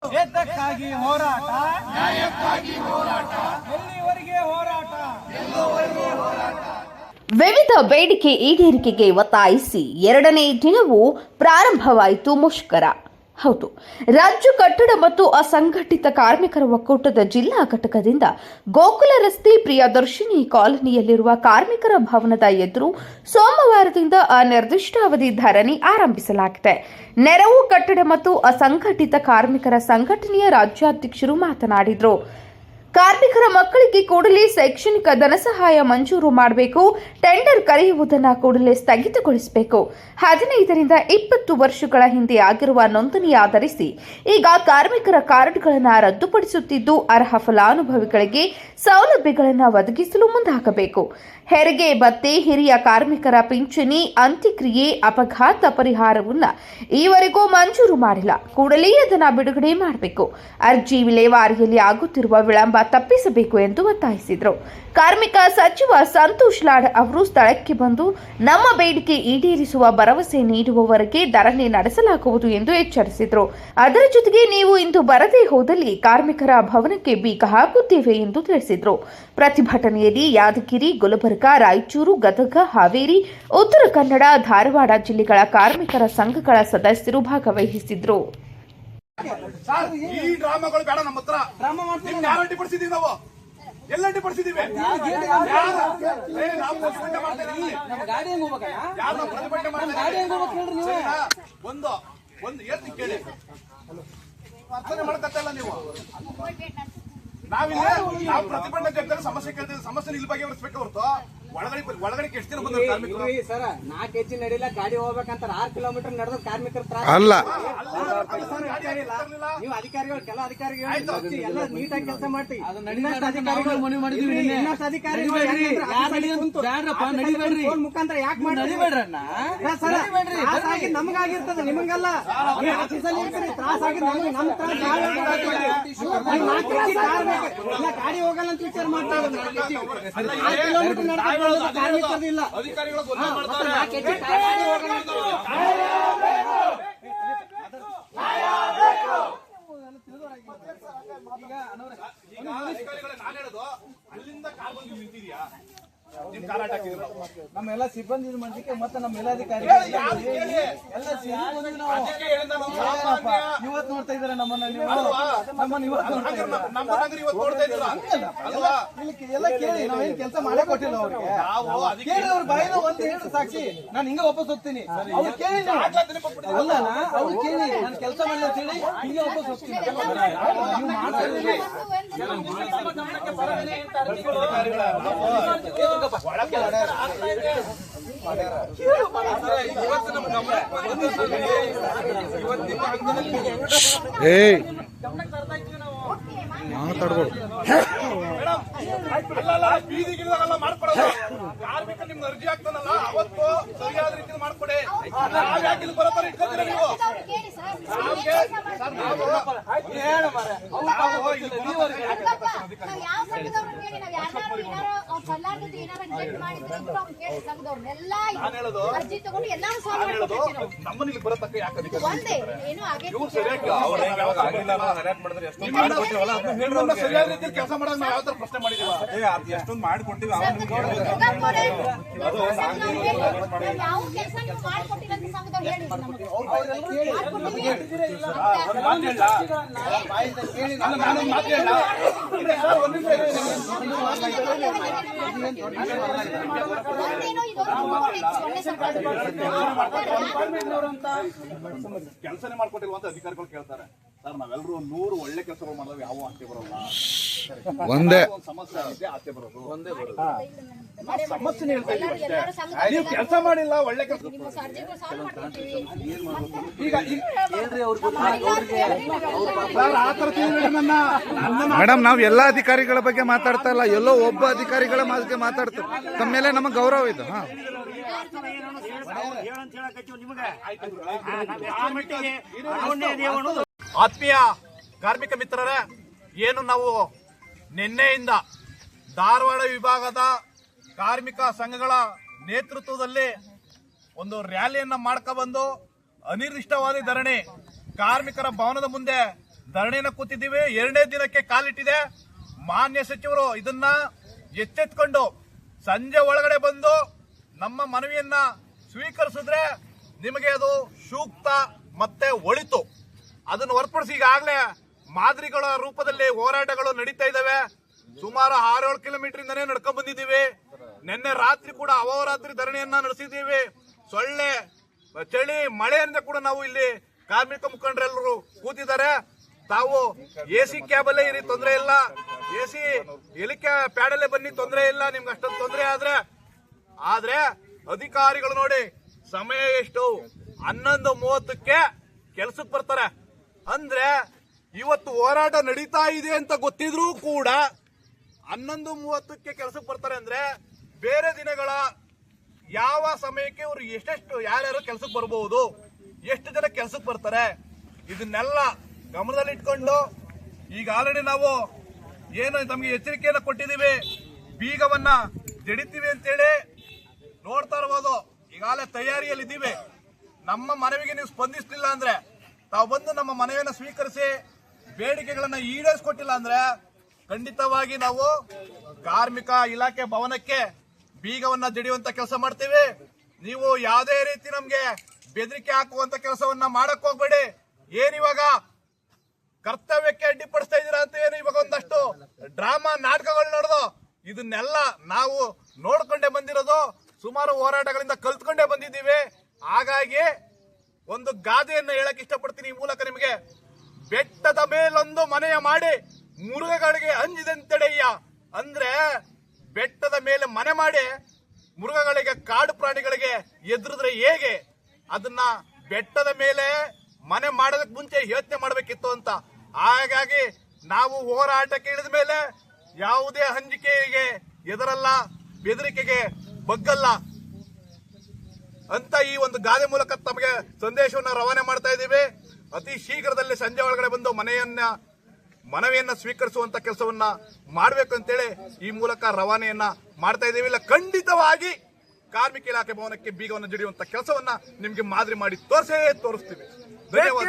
ಏತಕ್ಕಾಗಿ ಹೋರಾಟ, ನ್ಯಾಯಕ್ಕಾಗಿ ಹೋರಾಟ, ಎಲ್ಲಿವರೆಗೆ ಹೋರಾಟ, ಎಲ್ಲೋವರೆಗೆ ಹೋರಾಟ. ವಿವಿಧ ಬೇಡಿಕೆ ಈಡೇರಿಕೆಗೆ ಒತ್ತಾಯಿಸಿ 2ನೇ ದಿನವೂ ಪ್ರಾರಂಭವಾಯಿತು ಮುಷ್ಕರ. ಹೌದು, ರಾಜ್ಯ ಕಟ್ಟಡ ಮತ್ತು ಅಸಂಘಟಿತ ಕಾರ್ಮಿಕರ ಒಕ್ಕೂಟದ ಜಿಲ್ಲಾ ಘಟಕದಿಂದ ಗೋಕುಲ ರಸ್ತೆ ಪ್ರಿಯದರ್ಶಿನಿ ಕಾಲೋನಿಯಲ್ಲಿರುವ ಕಾರ್ಮಿಕರ ಭವನದ ಎದುರು ಸೋಮವಾರದಿಂದ ಅನಿರ್ದಿಷ್ಟಾವಧಿ ಧರಣಿ ಆರಂಭಿಸಲಾಗಿದೆ. ನೆರವು ಕಟ್ಟಡ ಮತ್ತು ಅಸಂಘಟಿತ ಕಾರ್ಮಿಕರ ಸಂಘಟನೆಯ ರಾಜ್ಯಾಧ್ಯಕ್ಷರು ಮಾತನಾಡಿದರು. ಕಾರ್ಮಿಕರ ಮಕ್ಕಳಿಗೆ ಕೂಡಲೇ ಶೈಕ್ಷಣಿಕ ಧನಸಹಾಯ ಮಂಜೂರು ಮಾಡಬೇಕು. ಟೆಂಡರ್ ಕರೆಯುವುದನ್ನು ಕೂಡಲೇ ಸ್ಥಗಿತಗೊಳಿಸಬೇಕು. 15ರಿಂದ 20 ವರ್ಷಗಳ ಹಿಂದೆ ಆಗಿರುವ ನೋಂದಣಿ ಆಧರಿಸಿ ಈಗ ಕಾರ್ಮಿಕರ ಕಾರ್ಡ್ಗಳನ್ನು ರದ್ದುಪಡಿಸುತ್ತಿದ್ದು ಅರ್ಹ ಫಲಾನುಭವಿಗಳಿಗೆ ಸೌಲಭ್ಯಗಳನ್ನು ಒದಗಿಸಲು ಮುಂದಾಗಬೇಕು. ಹೆರಿಗೆ ಭತ್ಯೆ, ಹಿರಿಯ ಕಾರ್ಮಿಕರ ಪಿಂಚಣಿ, ಅಂತ್ಯಕ್ರಿಯೆ, ಅಪಘಾತ ಪರಿಹಾರವನ್ನು ಈವರೆಗೂ ಮಂಜೂರು ಮಾಡಿಲ್ಲ. ಕೂಡಲೇ ಅದನ್ನು ಬಿಡುಗಡೆ ಮಾಡಬೇಕು. ಅರ್ಜಿ ವಿಲೇವಾರಿಯಲ್ಲಿ ಆಗುತ್ತಿರುವ ವಿಳಂಬ ತಪ್ಪಿಸಬೇಕು ಎಂದು ಒತ್ತಾಯಿಸಿದರು. ಕಾರ್ಮಿಕ ಸಚಿವ ಸಂತೋಷ್ ಲಾಡ್ ಅವರು ಸ್ಥಳಕ್ಕೆ ಬಂದು ನಮ್ಮ ಬೇಡಿಕೆ ಈಡೇರಿಸುವ ಭರವಸೆ ನೀಡುವವರೆಗೆ ಧರಣಿ ನಡೆಸಲಾಗುವುದು ಎಂದು ಎಚ್ಚರಿಸಿದರು. ಅದರ ಜೊತೆಗೆ ನೀವು ಇಂದು ಬರದೇ ಹೋದಲ್ಲಿ ಕಾರ್ಮಿಕರ ಭವನಕ್ಕೆ ಬೀಗ ಹಾಕುತ್ತೇವೆ ಎಂದು ತಿಳಿಸಿದರು. ಪ್ರತಿಭಟನೆಯಲ್ಲಿ ಯಾದಗಿರಿ, ಗುಲಬರ್ಗ, ರಾಯಚೂರು, ಗದಗ, ಹಾವೇರಿ, ಉತ್ತರ ಕನ್ನಡ, ಧಾರವಾಡ ಜಿಲ್ಲೆಗಳ ಕಾರ್ಮಿಕರ ಸಂಘಗಳ ಸದಸ್ಯರು ಭಾಗವಹಿಸಿದ್ರು. ಈ ಡ್ರಾಮಾಗಳು ಬೇಡ. ನಮ್ಮ ಹತ್ರ ಯಾರು ಅಡ್ಡಿಪಡಿಸಿದೀವಿ? ನಾವು ಎಲ್ಲ ಅಡ್ಡಿಪಡಿಸಿದೀವಿ. ಒಂದು ಏರ್ತಿ ಕೇಳಿ ಅರ್ಥನೆ ಮಾಡಕತ್ತಲ್ಲ ನೀವು. ನಾವು ಪ್ರತಿಭಟನೆ ಜೊತೆ ಸಮಸ್ಯೆ ಕೇಳ್ತೀವಿ. ಸಮಸ್ಯೆ ಇಲ್ಲಿ ಬಗೆಹರಿಸಬೇಕು ಹೊರತು ಒಳಗಡೆ ಎಷ್ಟು ದಿನ ಬಂದ ಕಾರ್ಮಿಕರು ಸರ್ 4 ಹೆಜ್ಜೆ ನಡಿಲ್ಲ, ಗಾಡಿ ಹೋಗ್ಬೇಕಂತ 6 ಕಿಲೋಮೀಟರ್ ನಡೆದ ಕಾರ್ಮಿಕರ ಅಲ್ಲ. ನೀವು ಅಧಿಕಾರಿಗಳು, ಕೆಲ ಅಧಿಕಾರಿಗಳು ಎಲ್ಲ ನೀಟಾಗಿ ಕೆಲಸ ಮಾಡ್ತೀವಿ. ಮುಖಾಂತರ ಯಾಕೆ ಮಾಡಿ ನಮಗಾಗಿರ್ತದೆ, ನಿಮಗಲ್ಲ. ತ್ರಾಸಾಗಿ ನಮ್ಮ ಗಾಡಿ ಹೋಗಲ್ಲ ಅಂತ ವಿಚಾರ ಮಾಡ್ತಾ ಕಾರ್ಮಿಕರಿಲ್ಲ. ಅಧಿಕಾರಿಗಳು ನಾನು ಹೇಳೋದು, ಅಲ್ಲಿಂದ ಕಾರ್ ಬಂದು ನಿಂತಿದ್ಯಾ? ನಿಮ್ ಕಾರಾಟ ಹಾಕಿದ್ರು ನಮ್ಮೆಲ್ಲ ಸಿಬ್ಬಂದಿ ಮಾಡ್ಲಿಕ್ಕೆ ಮತ್ತೆ ನಮ್ಮ ಮೇಲಾಧಿಕಾರಿ ಇವತ್ತು ನೋಡ್ತಾ ಇದಾರೆ ನಮ್ಮನ್ನ. ಎಲ್ಲ ಕೇಳಿ ನಾವೇನ್ ಕೆಲಸ ಮಾಡೇ ಕೊಟ್ಟಿಲ್ಲ ಅವ್ರಿಗೆ. ಕೇಳಿ ಅವ್ರ ಬಾಯಿನ ಒಂದು ಹೇಳಿ ಸಾಕ್ಷಿ ನಾನು ಹಿಂಗ ವಾಪಸ್ ಹೋಗ್ತೀನಿ. ಅವ್ರು ಕೇಳಿ ಅಲ್ಲ, ಅವ್ರು ಕೇಳಿ ನಾನು ಕೆಲಸ ಮಾಡಿಲ್ಲ ಅಂತ ಹೇಳಿ ಹಿಂಗೆ ವಾಪಸ್ ಹೋಗ್ತೀನಿ. ನೀವು ಮಾಡ್ತಾ ಇದ್ದೀರಿ. ಮಾತಾಡ್ಬೋದು. ಬೀದಿಗಿಳಿದಾಗೆಲ್ಲ ಮಾಡ್ಕೊಡೋದು. ಕಾರ್ಮಿಕ ನಿಮ್ಗೆ ಅರ್ಜಿ ಆಗ್ತಾನಲ್ಲ ಅವತ್ತು ಸರಿಯಾದ ರೀತಿಯಲ್ಲಿ ಮಾಡ್ಕೊಡಿ. ಯಾಕೆ ಬರೋಬ್ಬರ ಇಟ್ಕೊತೀರ ನೀವು? ನಮ್ಮಲ್ಲಿ ಬರತಕ್ಕ ಯಾಕೆ ಸರಿಯಾದ ರೀತಿಯಲ್ಲಿ ಕೆಲಸ ಮಾಡೋದು ನಾವು ಯಾವ ತರ ಪ್ರಶ್ನೆ ಮಾಡಿದೀವ? ಎಷ್ಟೊಂದು ಮಾಡ್ಕೊಟ್ಟಿವಿ. ಕೆಲಸನೇ ಮಾಡ್ಕೊಟ್ಟಿಲ್ವ ಅಂತ ಅಧಿಕಾರಿಗಳು ಕೇಳ್ತಾರೆ. ಸರ್, ನಾವೆಲ್ಲರೂ 100 ಒಳ್ಳೆ ಕೆಲಸಗಳು ಮಾಡಿದ್ರೆ ಯಾವ ಆಸ್ತಿ ಬರೋಲ್ಲ. ಒಂದೇ ಸಮಸ್ಯೆ ಆಗುತ್ತೆ, ಆಸ್ತಿ ಬರೋದು ಒಂದೇ ಬರೋದು. ಸಮಸ್ಯೆ ಹೇಳ್ತಾ ಇದೀವಿ ಅಷ್ಟೇ. ನೀವು ಕೆಲಸ ಮಾಡಿಲ್ಲ, ಒಳ್ಳೆ ಕೆಲಸ. ಮೇಡಮ್, ನಾವು ಎಲ್ಲಾ ಅಧಿಕಾರಿಗಳ ಬಗ್ಗೆ ಮಾತಾಡ್ತಾ ಇಲ್ಲ, ಎಲ್ಲೋ ಒಬ್ಬ ಅಧಿಕಾರಿಗಳ ಬಗ್ಗೆ ಮಾತಾಡ್ತಾರೆ. ತಮ್ಮ ಮೇಲೆ ನಮಗೆ ಗೌರವ ಇದೆ. ಆತ್ಮೀಯ ಕಾರ್ಮಿಕ ಮಿತ್ರರೇ, ಏನು ನಾವು ನಿನ್ನೆಯಿಂದ ಧಾರವಾಡ ವಿಭಾಗದ ಕಾರ್ಮಿಕ ಸಂಘಗಳ ನೇತೃತ್ವದಲ್ಲಿ ಒಂದು ರ್ಯಾಲಿಯನ್ನ ಮಾಡ್ಕೊಬಂದು ಅನಿರ್ದಿಷ್ಟವಾದಿ ಧರಣಿ ಕಾರ್ಮಿಕರ ಭವನದ ಮುಂದೆ ಧರಣಿನ ಕೂತಿದ್ದೀವಿ. 2ನೇ ದಿನಕ್ಕೆ ಕಾಲಿಟ್ಟಿದೆ. ಮಾನ್ಯ ಸಚಿವರು ಇದನ್ನ ಎಚ್ಚೆತ್ಕೊಂಡು ಸಂಜೆ ಒಳಗಡೆ ಬಂದು ನಮ್ಮ ಮನವಿಯನ್ನ ಸ್ವೀಕರಿಸಿದ್ರೆ ನಿಮಗೆ ಅದು ಸೂಕ್ತ ಮತ್ತೆ ಒಳಿತು. ಅದನ್ನು ಹೊರತುಪಡಿಸಿ ಈಗಾಗಲೇ ಮಾದರಿಗಳ ರೂಪದಲ್ಲಿ ಹೋರಾಟಗಳು ನಡೀತಾ ಇದ್ದಾವೆ. ಸುಮಾರು 6-7 ಕಿಲೋಮೀಟರ್ ಇಂದನೇ ನಡ್ಕೊಂಡ್ ಬಂದಿದ್ದೀವಿ. ನಿನ್ನೆ ರಾತ್ರಿ ಕೂಡ ಅಹೋರಾತ್ರಿ ಧರಣಿಯನ್ನ ನಡೆಸಿದ್ದೀವಿ. ಸೊಳ್ಳೆ, ಚಳಿ, ಮಳೆಯಿಂದ ಕೂಡ ನಾವು ಇಲ್ಲಿ ಕಾರ್ಮಿಕ ಮುಖಂಡರೆಲ್ಲರೂ ಕೂತಿದ್ದಾರೆ. ತಾವು ಎಸಿ ಕ್ಯಾಬಲ್ಲೇ ಇರಿ, ತೊಂದರೆ ಇಲ್ಲ. ಎಸಿ ಪ್ಯಾಡಲ್ಲೇ ಬನ್ನಿ, ತೊಂದರೆ ಇಲ್ಲ. ನಿಮ್ಗೆ ಅಷ್ಟೊಂದು ತೊಂದರೆ ಆದ್ರೆ ಅಧಿಕಾರಿಗಳು ನೋಡಿ ಸಮಯ ಎಷ್ಟು 11:30ಕ್ಕೆ ಕೆಲ್ಸಕ್ಕೆ ಬರ್ತಾರೆ. ಅಂದ್ರೆ ಇವತ್ತು ಹೋರಾಟ ನಡೀತಾ ಇದೆ ಅಂತ ಗೊತ್ತಿದ್ರೂ ಕೂಡ 11:30ಕ್ಕೆ ಕೆಲ್ಸಕ್ಕೆ ಬರ್ತಾರೆ. ಅಂದ್ರೆ ಬೇರೆ ದಿನಗಳ ಯಾವ ಸಮಯಕ್ಕೆ ಇವರು ಎಷ್ಟೆಷ್ಟು ಯಾರ್ಯಾರು ಕೆಲ್ಸಕ್ಕೆ ಬರಬಹುದು, ಎಷ್ಟು ಜನ ಕೆಲ್ಸಕ್ಕೆ ಬರ್ತಾರೆ, ಇದನ್ನೆಲ್ಲ ಗಮನದಲ್ಲಿಟ್ಕೊಂಡು ಈಗ ಆಲ್ರೆಡಿ ನಾವು ಏನು ನಮಗೆ ಎಚ್ಚರಿಕೆಯನ್ನು ಕೊಟ್ಟಿದ್ದೀವಿ. ಬೀಗವನ್ನ ಜಡಿತೀವಿ ಅಂತೇಳಿ ನೋಡ್ತಾ ಇರಬಹುದು. ಈಗಾಗಲೇ ತಯಾರಿಯಲ್ಲಿ ಇದ್ದೀವಿ. ನಮ್ಮ ಮನವಿಗೆ ನೀವು ಸ್ಪಂದಿಸಲಿಲ್ಲ ಅಂದ್ರೆ, ತಾವು ಬಂದು ನಮ್ಮ ಮನವಿಯನ್ನು ಸ್ವೀಕರಿಸಿ ಬೇಡಿಕೆಗಳನ್ನ ಈಡೇರಿಸಿಕೊಟ್ಟಿಲ್ಲ ಅಂದ್ರೆ ಖಂಡಿತವಾಗಿ ನಾವು ಕಾರ್ಮಿಕ ಇಲಾಖೆ ಭವನಕ್ಕೆ ಬೀಗವನ್ನ ಜಡಿಯುವಂತ ಕೆಲಸ ಮಾಡ್ತೀವಿ. ನೀವು ಯಾವುದೇ ರೀತಿ ನಮ್ಗೆ ಬೆದರಿಕೆ ಹಾಕುವಂತ ಕೆಲಸವನ್ನ ಮಾಡಕ್ ಹೋಗ್ಬೇಡಿ. ಏನಿವಾಗ ಕರ್ತವ್ಯಕ್ಕೆ ಅಡ್ಡಿಪಡಿಸ್ತಾ ಇದ್ದೀರಾ ಅಂತ ಏನು ಇವಾಗ ಒಂದಷ್ಟು ಡ್ರಾಮಾ ನಾಟಕಗಳು ನಡೆದು ಇದನ್ನೆಲ್ಲ ನಾವು ನೋಡ್ಕೊಂಡೇ ಬಂದಿರೋದು. ಸುಮಾರು ಹೋರಾಟಗಳಿಂದ ಕಲ್ತ್ಕೊಂಡೇ ಬಂದಿದ್ದೀವಿ. ಹಾಗಾಗಿ ಒಂದು ಗಾದೆಯನ್ನು ಹೇಳಕ್ ಇಷ್ಟಪಡ್ತೀನಿ ಈ ಮೂಲಕ ನಿಮಗೆ. ಬೆಟ್ಟದ ಮೇಲೊಂದು ಮನೆಯ ಮಾಡಿ ಮೃಗಗಳಿಗೆ ಅಂಜಿದಂತೆಡೆಯ್ಯ. ಅಂದ್ರೆ ಬೆಟ್ಟದ ಮೇಲೆ ಮನೆ ಮಾಡಿ ಮೃಗಗಳಿಗೆ, ಕಾಡು ಪ್ರಾಣಿಗಳಿಗೆ ಎದುರಿದ್ರೆ ಹೇಗೆ, ಅದನ್ನ ಬೆಟ್ಟದ ಮೇಲೆ ಮನೆ ಮಾಡೋದಕ್ಕೆ ಮುಂಚೆ ಯೋಚನೆ ಮಾಡಬೇಕಿತ್ತು ಅಂತ. ಹಾಗಾಗಿ ನಾವು ಹೋರಾಟಕ್ಕೆ ಇಳಿದ ಮೇಲೆ ಯಾವುದೇ ಹಂಚಿಕೆಗೆ ಎದುರಲ್ಲ, ಬೆದರಿಕೆಗೆ ಬಗ್ಗಲ್ಲ ಅಂತ ಈ ಒಂದು ಗಾದೆ ಮೂಲಕ ತಮಗೆ ಸಂದೇಶವನ್ನು ರವಾನೆ ಮಾಡ್ತಾ ಇದ್ದೀವಿ. ಅತಿ ಶೀಘ್ರದಲ್ಲಿ ಸಂಜೆ ಒಳಗಡೆ ಬಂದು ಮನವಿಯನ್ನ ಸ್ವೀಕರಿಸುವಂತ ಕೆಲಸವನ್ನ ಮಾಡಬೇಕು ಅಂತೇಳಿ ಈ ಮೂಲಕ ರವಾನೆಯನ್ನ ಮಾಡ್ತಾ ಇದ್ದೀವಿ. ಇಲ್ಲ ಖಂಡಿತವಾಗಿ ಕಾರ್ಮಿಕ ಇಲಾಖೆ ಭವನಕ್ಕೆ ಬೀಗವನ್ನು ಜಡಿಯುವಂತ ಕೆಲಸವನ್ನ ನಿಮ್ಗೆ ಮಾದರಿ ಮಾಡಿ ತೋರಿಸ್ತೀವಿ. ಧನ್ಯವಾದ.